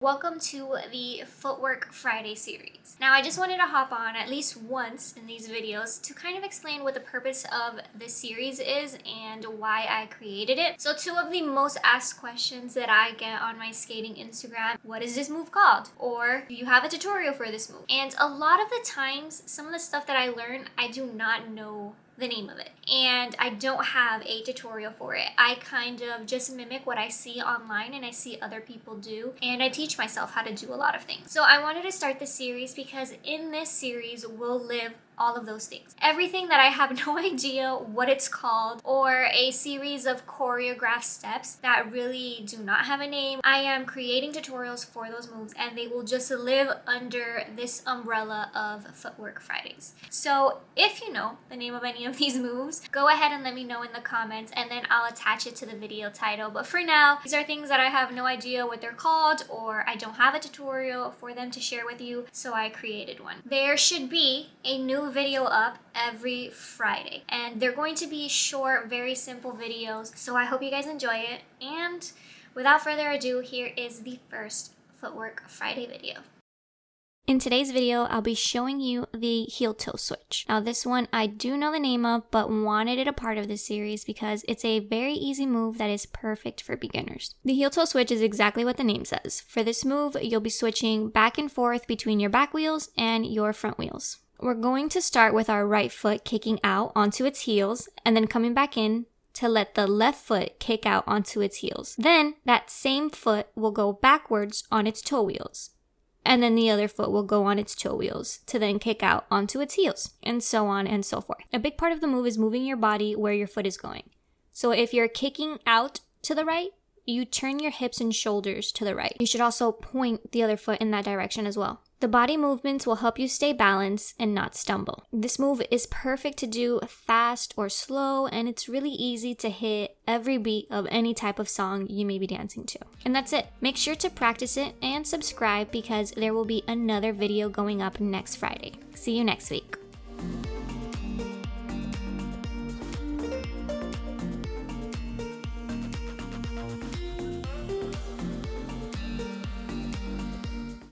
Welcome to the Footwork Friday series. Now, I just wanted to hop on at least once in these videos to kind of explain what the purpose of this series is and why I created it. So two of the most asked questions that I get on my skating Instagram: what is this move called? Or do you have a tutorial for this move? And a lot of the times, some of the stuff that I learn, I do not know the name of it, and I don't have a tutorial for it. I kind of just mimic what I see online and I see other people do, and I teach myself how to do a lot of things. So I wanted to start this series because in this series we'll live all of those things. Everything that I have no idea what it's called, or a series of choreographed steps that really do not have a name, I am creating tutorials for those moves, and they will just live under this umbrella of Footwork Fridays. So if you know the name of any of these moves, go ahead and let me know in the comments, and then I'll attach it to the video title. But for now, these are things that I have no idea what they're called, or I don't have a tutorial for them to share with you, so I created one. There should be a new video up every Friday, and they're going to be short, very simple videos, so I hope you guys enjoy it. And without further ado, here is the first Footwork Friday video. In today's video, I'll be showing you the heel toe switch. Now this one I do know the name of, but wanted it a part of this series because it's a very easy move that is perfect for beginners. The heel toe switch is exactly what the name says. For this move, you'll be switching back and forth between your back wheels and your front wheels. We're going to start with our right foot kicking out onto its heels and then coming back in to let the left foot kick out onto its heels. Then that same foot will go backwards on its toe wheels, and then the other foot will go on its toe wheels to then kick out onto its heels, and so on and so forth. A big part of the move is moving your body where your foot is going. So if you're kicking out to the right, you turn your hips and shoulders to the right. You should also point the other foot in that direction as well. The body movements will help you stay balanced and not stumble. This move is perfect to do fast or slow, and it's really easy to hit every beat of any type of song you may be dancing to. And that's it. Make sure to practice it and subscribe because there will be another video going up next Friday. See you next week.